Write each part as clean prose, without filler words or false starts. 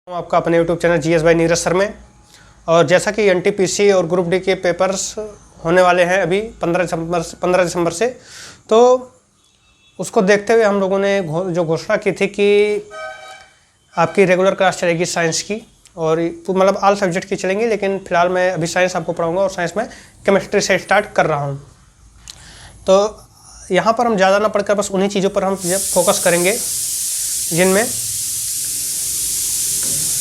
आपका अपने YouTube channel GS bye Neeraj sir में। और जैसा कि एनटीपीसी और ग्रुप डी के पेपर्स होने वाले हैं अभी 15 दिसंबर से, तो उसको देखते हुए हम लोगों ने जो घोषणा की थी कि आपकी रेगुलर क्लास चलेगी साइंस की, और मतलब ऑल सब्जेक्ट की चलेंगी, लेकिन फ़िलहाल मैं अभी साइंस आपको पढ़ाऊँगा और साइंस में केमिस्ट्री से स्टार्ट कर रहा हूँ। तो यहाँ पर हम ज़्यादा ना पढ़कर बस उन्हीं चीज़ों पर हम फोकस करेंगे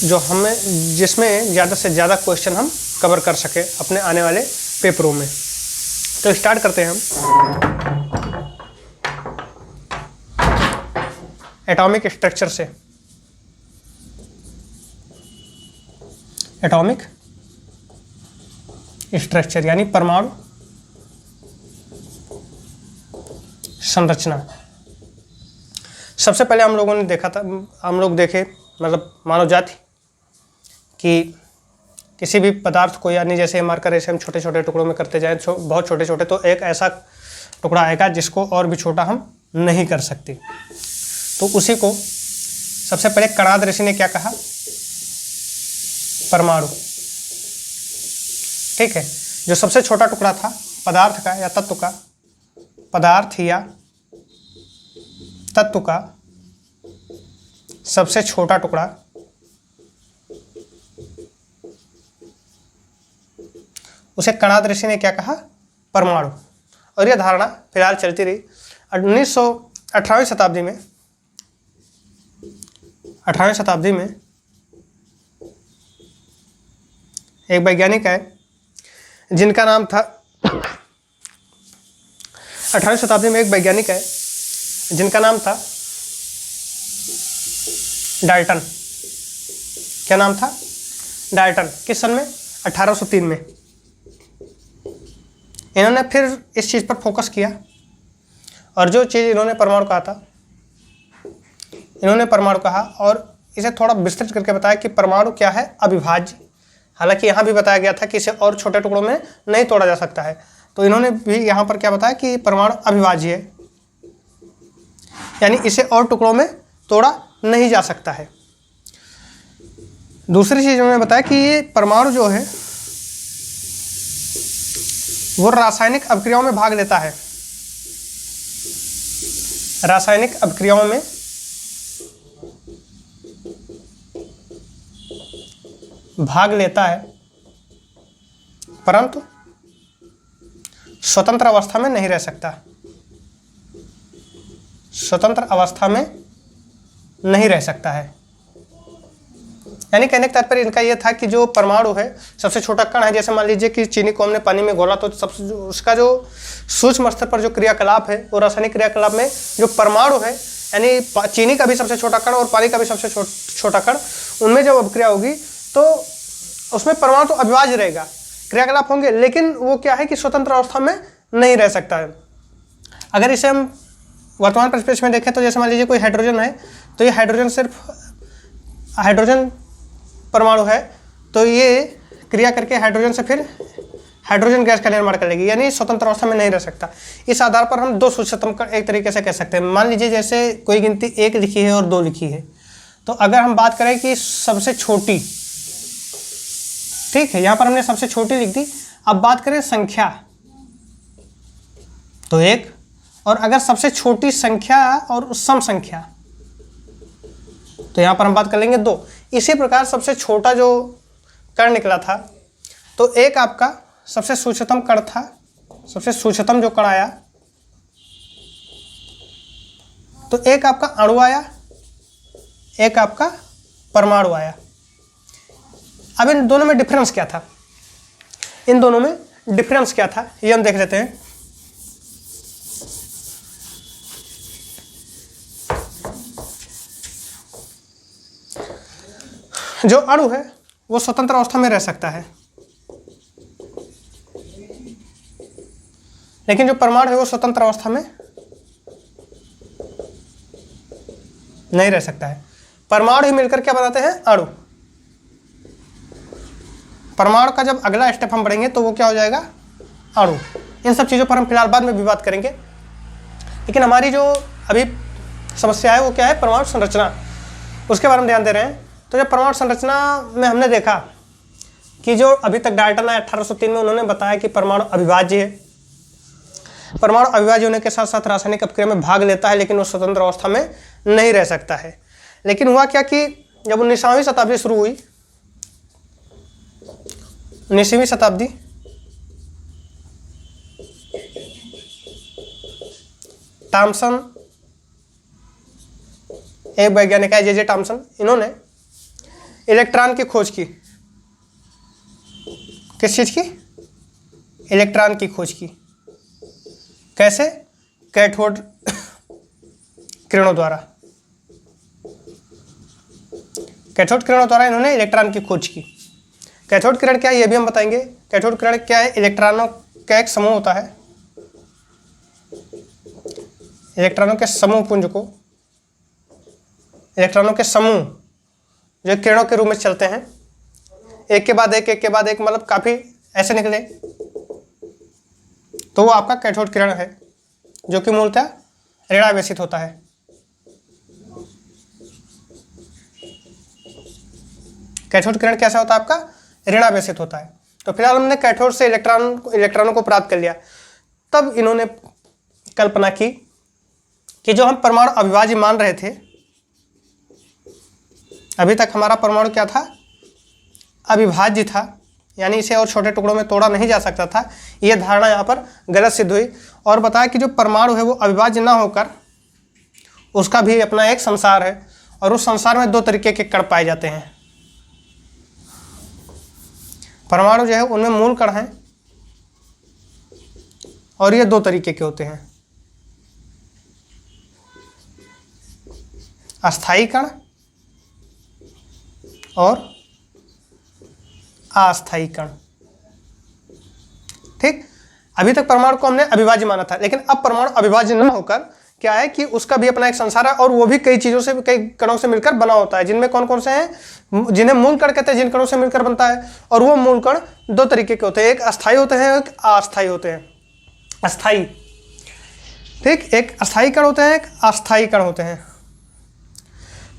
जिसमें ज़्यादा से ज़्यादा क्वेश्चन हम कवर कर सकें अपने आने वाले पेपरों में। तो स्टार्ट करते हैं हम एटॉमिक स्ट्रक्चर से। एटॉमिक स्ट्रक्चर यानी परमाणु संरचना। सबसे पहले हम लोगों ने देखे मतलब मानव जाति कि किसी भी पदार्थ को, यानी जैसे मार्कर ऐसे हम छोटे छोटे टुकड़ों में करते जाएं, बहुत छोटे छोटे, तो एक ऐसा टुकड़ा आएगा जिसको और भी छोटा हम नहीं कर सकते। तो उसी को सबसे पहले कणाद ऋषि ने क्या कहा? परमाणु। ठीक है, जो सबसे छोटा टुकड़ा था पदार्थ का या तत्व का, पदार्थ या तत्व का सबसे छोटा टुकड़ा, उसे कणाद ऋषि ने क्या कहा? परमाणु। और यह धारणा फिलहाल चलती रही। 18वीं शताब्दी में एक वैज्ञानिक है जिनका नाम था 18वीं शताब्दी में एक वैज्ञानिक है जिनका नाम था डाल्टन। क्या नाम था? डाल्टन। किस सन में? 1803 में। इन्होंने फिर इस चीज़ पर फोकस किया, और जो चीज़ इन्होंने परमाणु कहा था, इन्होंने परमाणु कहा और इसे थोड़ा विस्तृत करके बताया कि परमाणु क्या है? अविभाज्य। हालांकि यहाँ भी बताया गया था कि इसे और छोटे टुकड़ों में नहीं तोड़ा जा सकता है, तो इन्होंने भी यहाँ पर क्या बताया कि परमाणु अविभाज्य है, यानी इसे और टुकड़ों में तोड़ा नहीं जा सकता है। दूसरी चीज़ उन्होंने बताया कि ये परमाणु जो है वो रासायनिक अभिक्रियाओं में भाग लेता है। रासायनिक अभिक्रियाओं में भाग लेता है, परंतु स्वतंत्र अवस्था में नहीं रह सकता। स्वतंत्र अवस्था में नहीं रह सकता है। यानी कहने का तात्पर्य इनका यह था कि जो परमाणु है सबसे छोटा कण है। जैसे मान लीजिए कि चीनी को हमने पानी में घोला, तो सबसे उसका जो सूक्ष्म स्तर पर जो क्रियाकलाप है, वो रासायनिक क्रियाकलाप में जो परमाणु है, यानी चीनी का भी सबसे छोटा कण और पानी का भी सबसे छोटा कण, उनमें जब अभिक्रिया होगी तो उसमें परमाणु तो अविभाज्य रहेगा, क्रियाकलाप होंगे, लेकिन वो क्या है कि स्वतंत्र अवस्था में नहीं रह सकता है। अगर इसे हम वर्तमान परिप्रेक्ष्य में देखें तो जैसे मान लीजिए कोई हाइड्रोजन है, तो ये हाइड्रोजन सिर्फ हाइड्रोजन परमाणु है, तो ये क्रिया करके हाइड्रोजन से फिर हाइड्रोजन गैस का निर्माण कर लेगी, यानी स्वतंत्र अवस्था में नहीं रह सकता। इस आधार पर हम दो सूक्ष्मतम कण एक तरीके से कह सकते हैं। मान लीजिए जैसे कोई गिनती 1 लिखी है और 2 लिखी है, तो अगर हम बात करें कि सबसे छोटी, ठीक है, यहाँ पर हमने सबसे छोटी लिख दी। अब बात करें संख्या, तो 1, और अगर सबसे छोटी संख्या और सम संख्या, तो यहाँ पर हम बात कर लेंगे 2। इसी प्रकार सबसे छोटा जो कण निकला था, तो एक आपका सबसे सूक्ष्मतम कण था, सबसे सूक्ष्मतम जो कण आया, तो एक आपका अणु आया, एक आपका परमाणु आया। अब इन दोनों में डिफरेंस क्या था? इन दोनों में डिफरेंस क्या था ये हम देख लेते हैं। जो अणु है वो स्वतंत्र अवस्था में रह सकता है, लेकिन जो परमाणु है वो स्वतंत्र अवस्था में नहीं रह सकता है। परमाणु ही मिलकर क्या बनाते हैं? अणु। परमाणु का जब अगला स्टेप हम बढ़ेंगे तो वो क्या हो जाएगा? अणु। इन सब चीज़ों पर हम फिलहाल बाद में भी बात करेंगे, लेकिन हमारी जो अभी समस्या है वो क्या है? परमाणु संरचना, उसके बारे में ध्यान दे रहे हैं। तो जब परमाणु संरचना में हमने देखा कि जो अभी तक डाल्टन आया 1803 में, उन्होंने बताया कि परमाणु अविभाज्य है। परमाणु अविभाज्य होने के साथ साथ रासायनिक अपक्रिया में भाग लेता है, लेकिन वो स्वतंत्र अवस्था में नहीं रह सकता है। लेकिन हुआ क्या कि जब 19वीं शताब्दी शुरू हुई, 19वीं शताब्दी, थॉमसन, एक वैज्ञानिक है जे थॉमसन, इन्होंने इलेक्ट्रॉन की खोज की। किस चीज की? इलेक्ट्रॉन की खोज की। कैसे? कैथोड किरणों द्वारा। कैथोड किरणों द्वारा इन्होंने इलेक्ट्रॉन की खोज की। कैथोड किरण क्या है ये भी हम बताएंगे। कैथोड किरण क्या है? इलेक्ट्रॉनों का एक समूह होता है। इलेक्ट्रॉनों के समूह पुंज को, इलेक्ट्रॉनों के समूह जो किरणों के रूप में चलते हैं, एक के बाद एक, मतलब काफी ऐसे निकले, तो वो आपका कैथोड किरण है, जो कि मूलतः ऋणावेशित होता है। कैथोड किरण कैसा होता है? आपका ऋणावेशित होता है। तो फिलहाल हमने कैथोड से इलेक्ट्रॉनों को प्राप्त कर लिया। तब इन्होंने कल्पना की कि जो हम परमाणु अविभाज्य मान रहे थे, अभी तक हमारा परमाणु क्या था? अविभाज्य था, यानी इसे और छोटे टुकड़ों में तोड़ा नहीं जा सकता था। यह धारणा यहाँ पर गलत सिद्ध हुई और बताया कि जो परमाणु है वो अविभाज्य ना होकर उसका भी अपना एक संसार है, और उस संसार में दो तरीके के कण पाए जाते हैं। परमाणु जो है उनमें मूल कण हैं, और ये दो तरीके के होते हैं, अस्थायी कण और अस्थायी कण। ठीक, अभी तक परमाणु को हमने अविभाज्य माना था, लेकिन अब परमाणु अविभाज्य न होकर क्या है कि उसका भी अपना एक संसार है, और वो भी कई चीजों से, कई कणों से मिलकर बना होता है, जिनमें कौन कौन से हैं? जिन्हें मूल कण कहते हैं, जिन कणों से मिलकर बनता है। और वो मूल कण दो तरीके के होते हैं, एक अस्थायी होते हैं, एक अस्थायी होते हैं। अस्थायी, ठीक, एक अस्थायी कण होते हैं, एक अस्थायी कण होते हैं।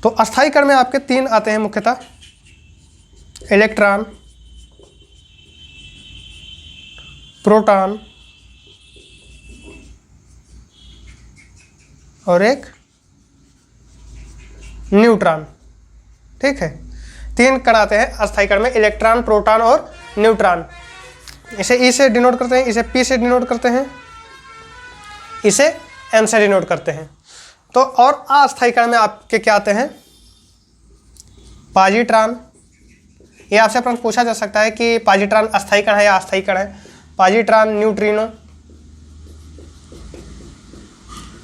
तो अस्थायी कण में आपके तीन आते हैं मुख्यतः, इलेक्ट्रॉन, प्रोटॉन और एक न्यूट्रॉन। ठीक है, तीन कण आते हैं अस्थायी कण में, इलेक्ट्रॉन, प्रोटॉन और न्यूट्रॉन। इसे ई से डिनोट करते हैं, इसे पी से डिनोट करते हैं, इसे एन से डिनोट करते हैं। तो और अस्थायी कण में आपके क्या आते हैं? पॉजिट्रॉन। ये आपसे प्रश्न पूछा जा सकता है कि पॉजिट्रॉन अस्थायी कण है या अस्थायी कण है। पॉजिट्रॉन, न्यूट्रिनो,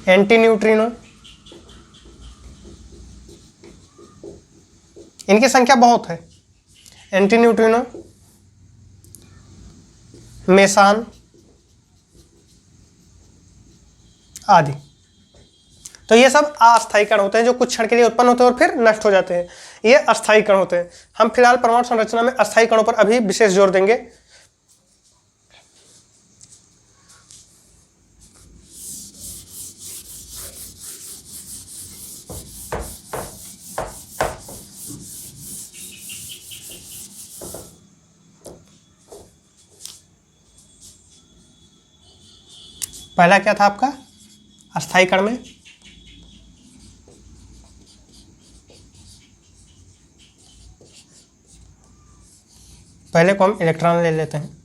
एंटी न्यूट्रिनो, इनकी संख्या बहुत है। एंटी न्यूट्रिनो, मेसान आदि। तो ये सब अस्थायी कण होते हैं, जो कुछ क्षण के लिए उत्पन्न होते हैं और फिर नष्ट हो जाते हैं। ये अस्थायी कण होते हैं। हम फिलहाल परमाणु संरचना में अस्थायी कणों पर अभी विशेष जोर देंगे। पहला क्या था आपका? अस्थायी कण में पहले को हम इलेक्ट्रॉन ले लेते हैं,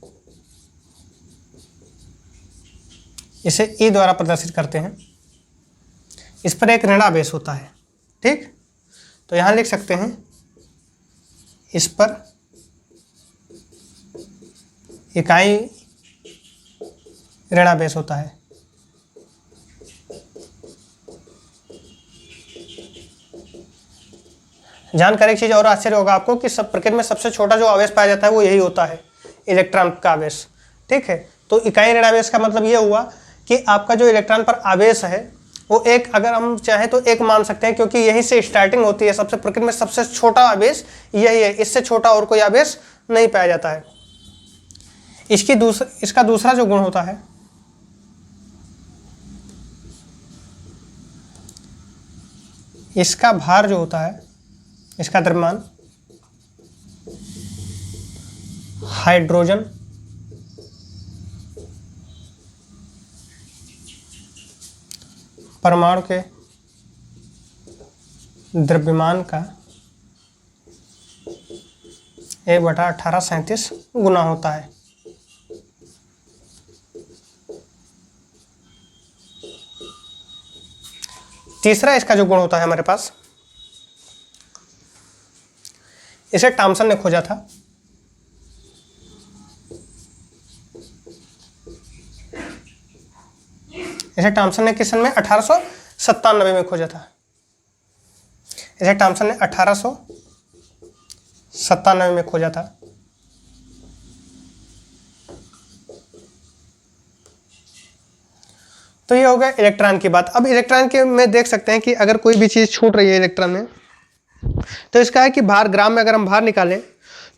इसे ई द्वारा प्रदर्शित करते हैं। इस पर एक ऋणावेश होता है। ठीक, तो यहां लिख सकते हैं, इस पर इकाई ऋणावेश होता है। जानकारी एक चीज और आश्चर्य होगा आपको कि सब प्रकृति में सबसे छोटा जो आवेश पाया जाता है वो यही होता है, इलेक्ट्रॉन का आवेश। ठीक है, तो इकाई ऋणावेश का मतलब ये हुआ कि आपका जो इलेक्ट्रॉन पर आवेश है वो एक, अगर हम चाहें तो एक मान सकते हैं, क्योंकि यहीं से स्टार्टिंग होती है। सबसे प्रकृति में सबसे छोटा आवेश यही है, इससे छोटा और कोई आवेश नहीं पाया जाता है। इसका दूसरा जो गुण होता है, इसका भार जो होता है, इसका द्रव्यमान, हाइड्रोजन परमाणु के द्रव्यमान का 1/1837 गुना होता है। तीसरा इसका जो गुण होता है हमारे पास, इसे टॉमसन ने खोजा था। इसे टॉमसन ने किस सन में 1897 में खोजा था। इसे टॉमसन ने 1897 में खोजा था। तो ये हो गया इलेक्ट्रॉन की बात। अब इलेक्ट्रॉन के में देख सकते हैं कि अगर कोई भी चीज़ छूट रही है इलेक्ट्रॉन में, तो इसका है कि भार, ग्राम में अगर हम भार निकालें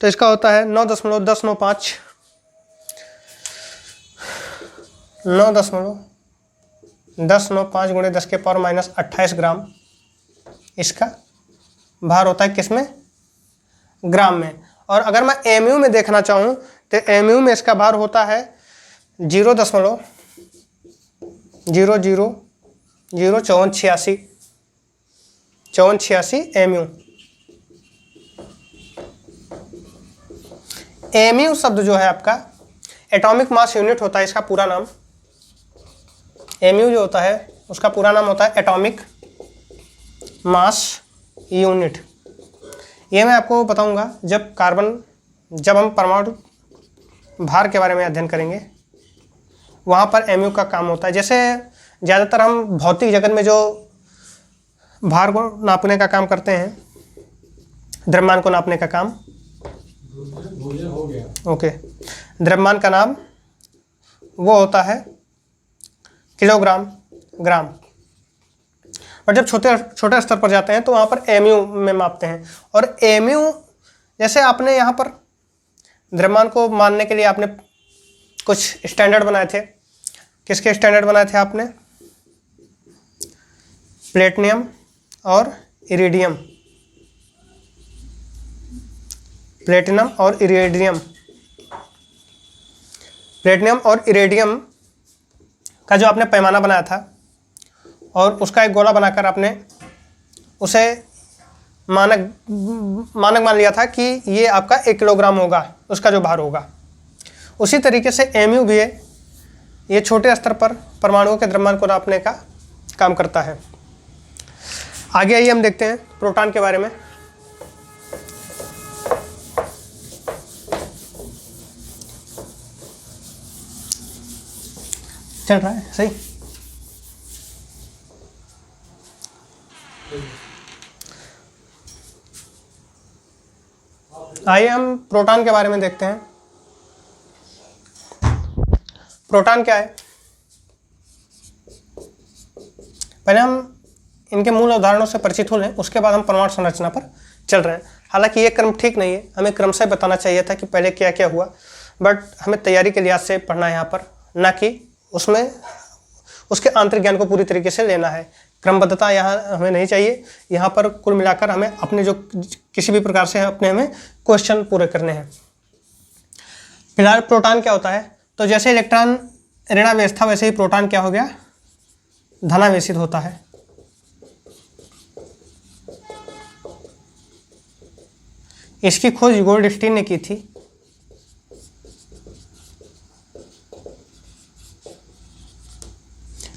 तो इसका होता है 9.1095 9.1095 गुणे 10 के पावर माइनस 28 ग्राम इसका भार होता है। किसमें? ग्राम में। और अगर मैं एमयू में देखना चाहूँ तो एमयू में इसका भार होता है 0.005486 एमयू। एमयू शब्द जो है आपका एटॉमिक मास यूनिट होता है, इसका पूरा नाम। एमयू जो होता है उसका पूरा नाम होता है एटॉमिक मास यूनिट। ये मैं आपको बताऊंगा जब हम परमाणु भार के बारे में अध्ययन करेंगे, वहाँ पर एमयू का काम होता है। जैसे ज़्यादातर हम भौतिक जगत में जो भार को नापने का काम करते हैं, द्रव्यमान को नापने का काम, ओके, द्रव्यमान का नाम वो होता है किलोग्राम, ग्राम। और जब छोटे स्तर पर जाते हैं तो वहाँ पर एमयू में मापते हैं। और एमयू, जैसे आपने यहाँ पर द्रव्यमान को मानने के लिए आपने कुछ स्टैंडर्ड बनाए थे। किसके स्टैंडर्ड बनाए थे आपने? प्लेटिनम और इरिडियम। प्लेटिनम और इरिडियम। प्लेटिनम और इरिडियम का जो आपने पैमाना बनाया था और उसका एक गोला बनाकर आपने उसे मानक मान लिया था कि ये आपका 1 किलोग्राम होगा, उसका जो भार होगा। उसी तरीके से एमयू भी है, ये छोटे स्तर पर परमाणुओं के द्रव्यमान को नापने का काम करता है। आगे आइए हम देखते हैं प्रोटॉन के बारे में। चल रहा है सही? आइए हम प्रोटॉन के बारे में देखते हैं। प्रोटॉन क्या है? पहले हम इनके मूल उदाहरणों से परिचित हो लें, उसके बाद हम परमाणु संरचना पर चल रहे हैं। हालांकि ये क्रम ठीक नहीं है, हमें क्रम से बताना चाहिए था कि पहले क्या क्या हुआ, बट हमें तैयारी के लिहाज से पढ़ना है यहाँ पर, ना कि उसमें उसके आंतरिक ज्ञान को पूरी तरीके से लेना है। क्रमबद्धता यहाँ हमें नहीं चाहिए। यहाँ पर कुल मिलाकर हमें अपने जो किसी भी प्रकार से अपने हमें क्वेश्चन पूरे करने हैं। फिलहाल प्रोटॉन क्या होता है? तो जैसे इलेक्ट्रॉन ऋणावेश था, वैसे ही प्रोटॉन क्या हो गया? धनावेशित होता है। इसकी खोज गोल्डस्टीन ने की थी।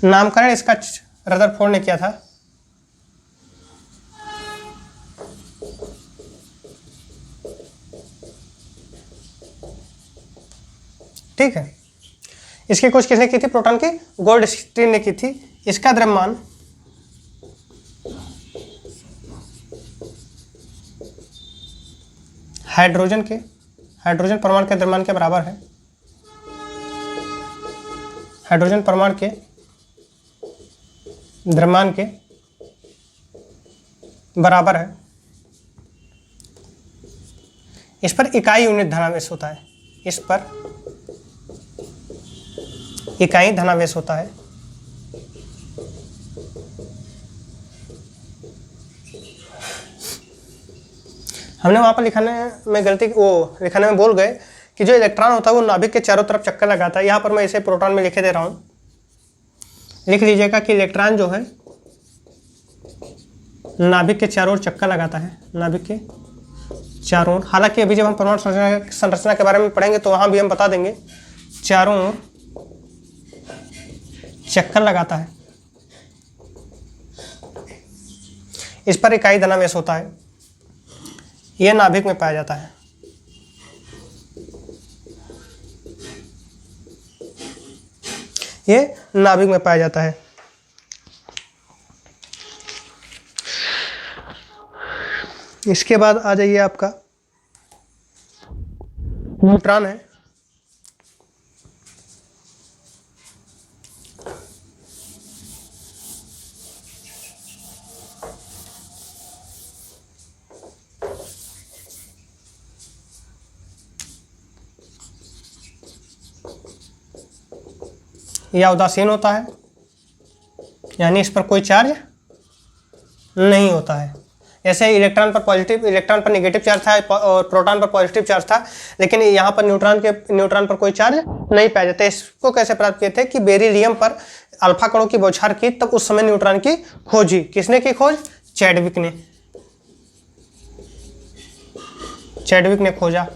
नामकरण इसका रदरफोर्ड ने किया था। ठीक है। इसकी खोज किसने की थी? प्रोटॉन की गोल्डस्टीन ने की थी। इसका द्रव्यमान हाइड्रोजन परमाणु के द्रव्यमान के बराबर है। हाइड्रोजन परमाणु के द्रव्यमान के बराबर है। इस पर इकाई यूनिट धनावेश होता है। इस पर इकाई धनावेश होता है। हमने वहाँ पर लिखाने में गलती, वो लिखाने में बोल गए कि जो इलेक्ट्रॉन होता है वो नाभिक के चारों तरफ चक्कर लगाता है। यहाँ पर मैं इसे प्रोटॉन में लिखे दे रहा हूँ, लिख लीजिएगा कि इलेक्ट्रॉन जो है नाभिक के चारों ओर चक्कर लगाता है, नाभिक के चारों ओर। हालांकि अभी जब हम परमाणु संरचना के बारे में पढ़ेंगे तो वहाँ भी हम बता देंगे, चारों ओर चक्कर लगाता है। इस पर इकाई धनावेश होता है, यह नाभिक में पाया जाता है। ये नाभिक में पाया जाता है। इसके बाद आ जाइए, आपका न्यूट्रॉन है। यह उदासीन होता है, यानी इस पर कोई चार्ज नहीं होता है। जैसे इलेक्ट्रॉन पर नेगेटिव चार्ज था और प्रोटॉन पर पॉजिटिव चार्ज था, लेकिन यहाँ पर न्यूट्रॉन पर कोई चार्ज नहीं पाया जाता। इसको कैसे प्राप्त किए थे कि बेरिलियम पर अल्फा कणों की बौछार की, तब उस समय न्यूट्रॉन की खोजी। किसने की खोज? चैडविक ने खोजा।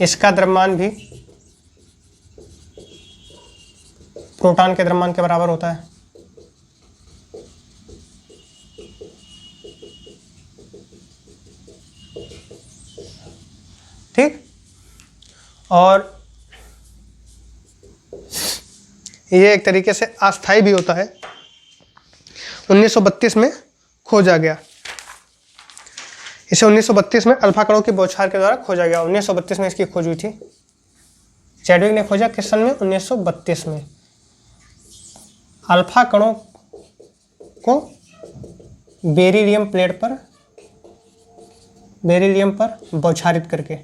इसका द्रव्यमान भी प्रोटॉन के द्रव्यमान के बराबर होता है। ठीक, और ये एक तरीके से अस्थायी भी होता है। 1932 में खोजा गया, इसे 1932 में अल्फा कणों की बौछार के द्वारा खोजा गया। 1932 में इसकी खोज हुई थी। चैडविक ने खोजा किस सन में? 1932 में। अल्फा कणों को बेरिलियम पर बौछारित करके।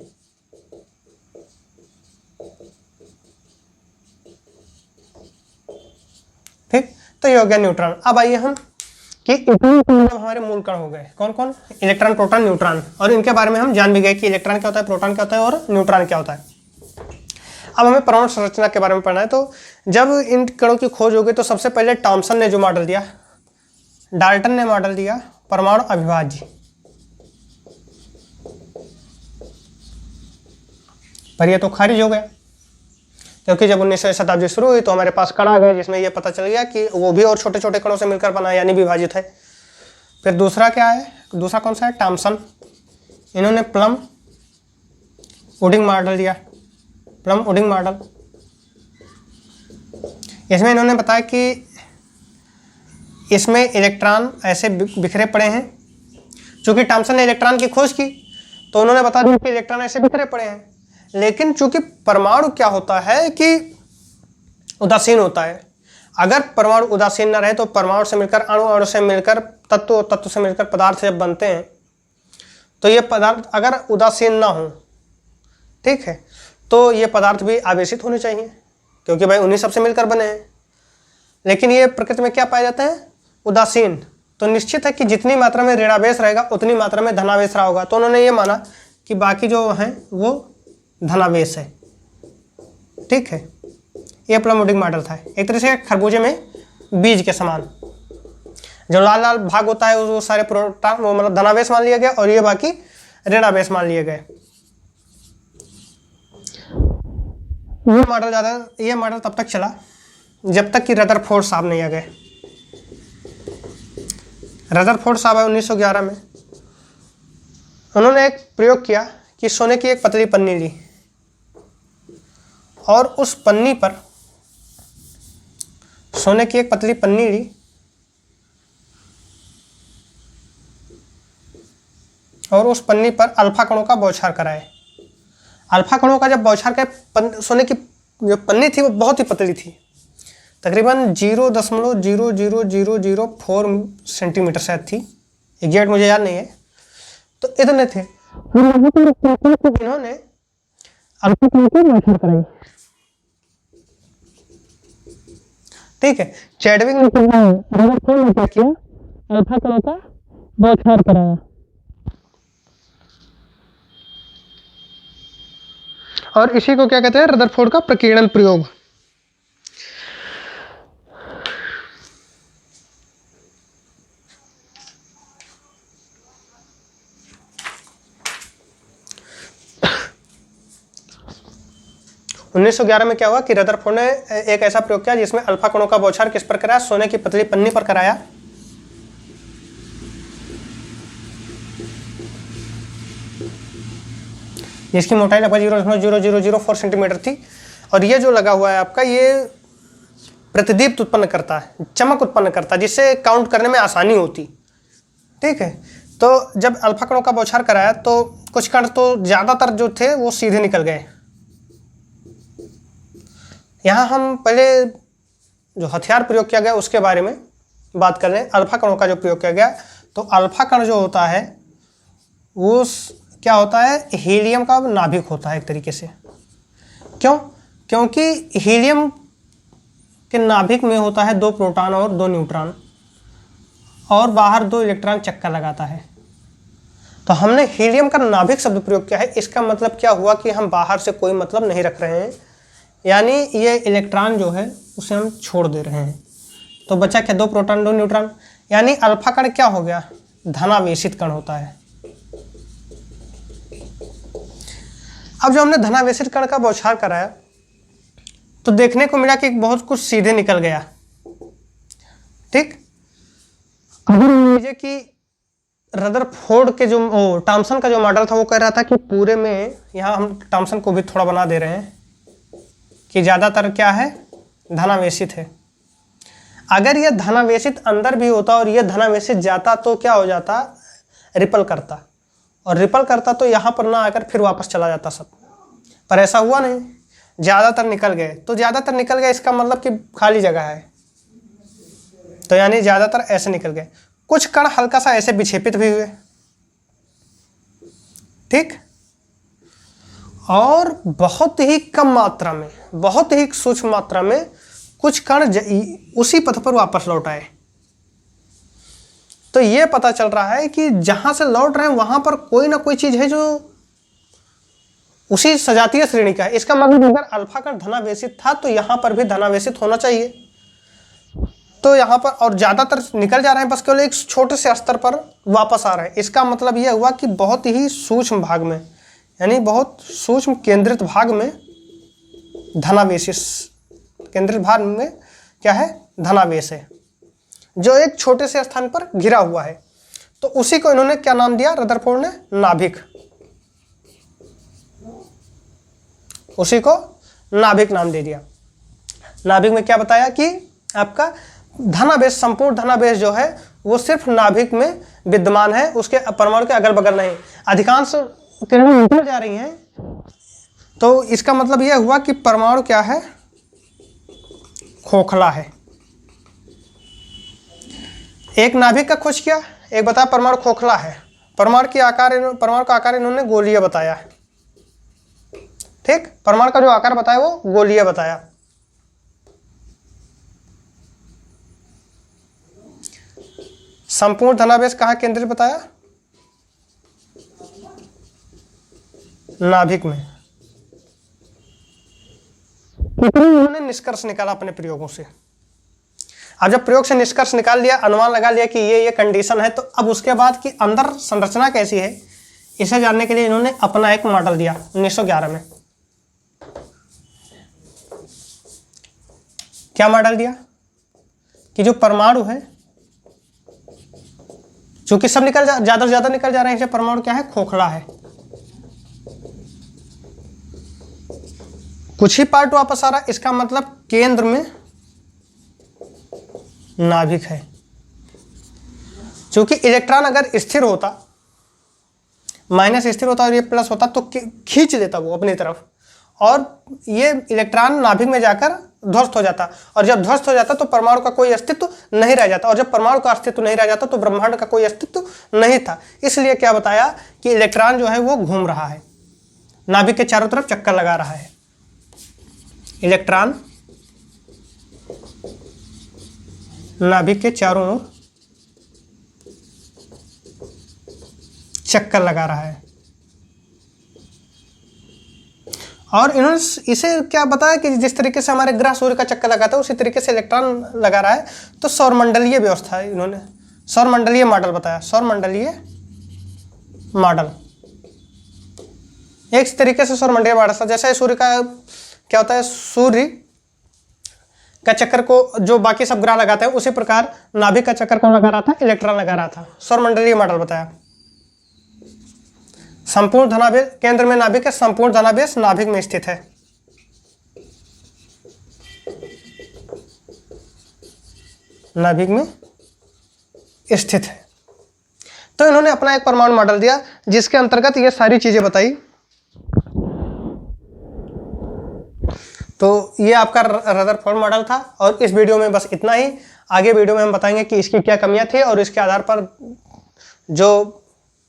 ठीक, तो ये हो गया न्यूट्रॉन। अब आइए हम कि हमारे मूल कण हो गए कौन कौन? Electron, proton, neutron. और इनके बारे में हम जान भी गए कि इलेक्ट्रॉन क्या होता है, प्रोटॉन क्या होता है और न्यूट्रॉन क्या होता है। अब हमें परमाणु संरचना के बारे में पढ़ना है। तो जब इन कणों की खोज हो गई तो सबसे पहले टॉमसन ने जो मॉडल दिया, डाल्टन ने मॉडल दिया परमाणु अविभाज्य, पर यह तो खारिज हो गया, क्योंकि जब 19वीं शताब्दी शुरू हुई तो हमारे पास कण आ गए जिसमें यह पता चल गया कि वो भी और छोटे छोटे कणों से मिलकर बना है, यानी विभाजित है। फिर दूसरा क्या है? दूसरा कौन सा है? टॉमसन। इन्होंने प्लम उडिंग मॉडल दिया, प्लम उडिंग मॉडल। इसमें इन्होंने बताया कि इसमें इलेक्ट्रॉन ऐसे बिखरे पड़े हैं। चूंकि टॉमसन ने इलेक्ट्रॉन की खोज की तो उन्होंने बता दिया कि इलेक्ट्रॉन ऐसे बिखरे पड़े हैं, लेकिन चूंकि परमाणु क्या होता है कि उदासीन होता है। अगर परमाणु उदासीन न रहे तो परमाणु से मिलकर अणु से मिलकर तत्व से मिलकर पदार्थ जब बनते हैं तो ये पदार्थ अगर उदासीन ना हो, ठीक है, तो ये पदार्थ भी आवेशित होने चाहिए, क्योंकि भाई उन्हीं सबसे मिलकर बने हैं। लेकिन ये प्रकृति में क्या पाए जाते हैं? उदासीन। तो निश्चित है कि जितनी मात्रा में ऋणावेश रहेगा उतनी मात्रा में धनावेश रहा होगा। तो उन्होंने ये माना कि बाकी जो हैं वो धनावेश है। ठीक है, ये प्लम उडिंग मॉडल था। एक तरह से खरबूजे में बीज के समान जो लाल लाल भाग होता है वो सारे प्रोटॉन, वो मतलब धनावेश मान लिया गया, और ये बाकी ऋणावेश मान लिए गए। ये मॉडल तब तक चला जब तक कि रदरफोर्ड साहब नहीं आ गए। रदरफोर्ड साहब आए 1911 में। उन्होंने एक प्रयोग किया कि सोने की एक पतली पन्नी ली और उस पन्नी पर सोने की एक पतली पन्नी ली और उस पन्नी पर अल्फा कणों का बौछार कराए। अल्फा कणों का जब बौछार के सोने की जो पन्नी थी वो बहुत ही पतली थी, तकरीबन 0.00004 सेंटीमीटर शायद थी, एग्जैक्ट मुझे याद नहीं है। तो इतने थे। इन्होंने अल्फा कणों की बौछार कराई। ठीक है, चैडविक ने क्या किया? अल्फा कणों का बौछार कराया। और इसी को क्या कहते हैं, रदरफोर्ड का प्रकीर्णन प्रयोग। उन्नीस 1911 में क्या हुआ कि रदरफोर्ड ने एक ऐसा प्रयोग किया जिसमें अल्फा कणों का बौछार किस पर कराया, सोने की पतली पन्नी पर कराया। जिसकी मोटाई लगभग 0.0004 सेंटीमीटर थी, और ये जो लगा हुआ है आपका, ये प्रतिदीप्त उत्पन्न करता है, चमक उत्पन्न करता है, जिससे काउंट करने में आसानी होती। ठीक है, तो जब अल्फा कणों का बौछार कराया तो कुछ कण तो ज़्यादातर जो थे वो सीधे निकल गए। यहाँ हम पहले जो हथियार प्रयोग किया गया उसके बारे में बात कर लें। अल्फा कणों का जो प्रयोग किया गया, तो अल्फा कण जो होता है वो क्या होता है, हीलियम का नाभिक होता है एक तरीके से। क्यों? क्योंकि हीलियम के नाभिक में होता है 2 प्रोटॉन और 2 न्यूट्रॉन, और बाहर 2 इलेक्ट्रॉन चक्कर लगाता है। तो हमने हीलियम का नाभिक शब्द प्रयोग किया है। इसका मतलब क्या हुआ कि हम बाहर से कोई मतलब नहीं रख रहे हैं, यानी ये इलेक्ट्रॉन जो है उसे हम छोड़ दे रहे हैं। तो बचा क्या, 2 प्रोटॉन 2 न्यूट्रॉन, यानी अल्फा कण क्या हो गया, धनावेशित कण होता है। अब जो हमने धनावेशित कण का बौछार कराया तो देखने को मिला कि बहुत कुछ सीधे निकल गया। ठीक, अगर लीजिए कि रदरफोर्ड के जो टॉमसन का जो मॉडल था वो कह रहा था कि पूरे में, यहाँ हम टॉमसन को भी थोड़ा बना दे रहे हैं कि ज़्यादातर क्या है, धनावेशित है। अगर यह धनावेशित अंदर भी होता और यह धनावेशित जाता तो क्या हो जाता, रिपल करता, और रिपल करता तो यहाँ पर ना आकर फिर वापस चला जाता सब। पर ऐसा हुआ नहीं, ज़्यादातर निकल गए। तो ज़्यादातर निकल गए इसका मतलब कि खाली जगह है, तो यानी ज़्यादातर ऐसे निकल गए। कुछ कण हल्का सा ऐसे विक्षेपित भी हुए। ठीक, और बहुत ही कम मात्रा में, बहुत ही सूक्ष्म मात्रा में कुछ कण उसी पथ पर वापस लौट आए। तो ये पता चल रहा है कि जहां से लौट रहे हैं वहां पर कोई ना कोई चीज है जो उसी सजातीय श्रेणी का है। इसका मतलब अगर अल्फा कण धनावेशित था तो यहां पर भी धनावेशित होना चाहिए। तो यहाँ पर और ज़्यादातर निकल जा रहे हैं, बस केवल एक छोटे से स्तर पर वापस आ रहे हैं। इसका मतलब यह हुआ कि बहुत ही सूक्ष्म भाग में, यानी बहुत सूक्ष्म केंद्रित भाग में धनावेश, केंद्रित भाग में क्या है, धनावेश है, जो एक छोटे से स्थान पर घिरा हुआ है। तो उसी को इन्होंने क्या नाम दिया, रदरफोर्ड ने, नाभिक। उसी को नाभिक नाम दे दिया। नाभिक में क्या बताया कि आपका धनावेश, संपूर्ण धनावेश जो है वो सिर्फ नाभिक में विद्यमान है, उसके परमाणु के अगल बगल नहीं। अधिकांश किरणें निकल जा रही हैं, तो इसका मतलब यह हुआ कि परमाणु क्या है, खोखला है। एक नाभिक का खोज किया, एक बताया परमाणु खोखला है। परमाणु का आकार इन्होंने गोलीय बताया है। ठीक, परमाणु का जो आकार बताया वो गोलीय बताया। संपूर्ण धनावेश कहाँ केंद्रित बताया, नाभिक में। उन्होंने निष्कर्ष निकाला अपने प्रयोगों से। अब जब प्रयोग से निष्कर्ष निकाल लिया, अनुमान लगा लिया कि ये कंडीशन है, तो अब उसके बाद कि अंदर संरचना कैसी है इसे जानने के लिए इन्होंने अपना एक मॉडल दिया 1911 में। क्या मॉडल दिया कि जो परमाणु है, चूंकि सब ज्यादा से ज्यादा निकल जा रहे हैं, परमाणु क्या है, खोखला है। कुछ ही पार्ट वापस आ रहा है, इसका मतलब केंद्र में नाभिक है। क्योंकि इलेक्ट्रॉन अगर स्थिर होता, माइनस स्थिर होता और ये प्लस होता तो खींच देता वो अपनी तरफ, और ये इलेक्ट्रॉन नाभिक में जाकर ध्वस्त हो जाता, और जब ध्वस्त हो जाता तो परमाणु का कोई अस्तित्व नहीं रह जाता, और जब परमाणु का अस्तित्व नहीं रह जाता तो ब्रह्मांड का कोई अस्तित्व नहीं था। इसलिए क्या बताया कि इलेक्ट्रॉन जो है वो घूम रहा है, नाभिक के चारों तरफ चक्कर लगा रहा है। इलेक्ट्रॉन नाभिक के चारों ओर चक्कर लगा रहा है, और इन्होंने इसे क्या बताया कि जिस तरीके से हमारे ग्रह सूर्य का चक्कर लगाता है उसी तरीके से इलेक्ट्रॉन लगा रहा है, तो सौरमंडलीय व्यवस्था है, इन्होंने सौरमंडलीय मॉडल बताया, सौरमंडलीय मॉडल। एक तरीके से सौरमंडलीय मॉडल था, जैसे सूर्य का क्या होता है, सूर्य का चक्कर को जो बाकी सब ग्रह लगाते हैं उसी प्रकार नाभिक का चक्कर कौन लगा रहा था, इलेक्ट्रॉन लगा रहा था, सौरमंडलीय मॉडल बताया। संपूर्ण धनावेश केंद्र में नाभिक है, संपूर्ण धनावेश नाभिक में स्थित है। नाभिक में स्थित है। तो इन्होंने अपना एक परमाणु मॉडल दिया जिसके अंतर्गत ये सारी चीजें बताई। तो ये आपका रदरफोर्ड मॉडल था और इस वीडियो में बस इतना ही। आगे वीडियो में हम बताएंगे कि इसकी क्या कमियां थी और इसके आधार पर जो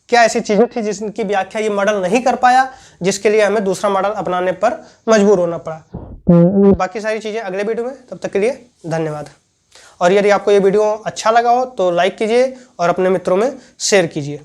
क्या ऐसी चीजें थी जिसकी व्याख्या ये मॉडल नहीं कर पाया, जिसके लिए हमें दूसरा मॉडल अपनाने पर मजबूर होना पड़ा। बाकी सारी चीजें अगले वीडियो में, तब तक के लिए धन्यवाद। और यदि आपको ये वीडियो अच्छा लगा हो तो लाइक कीजिए और अपने मित्रों में शेयर कीजिए।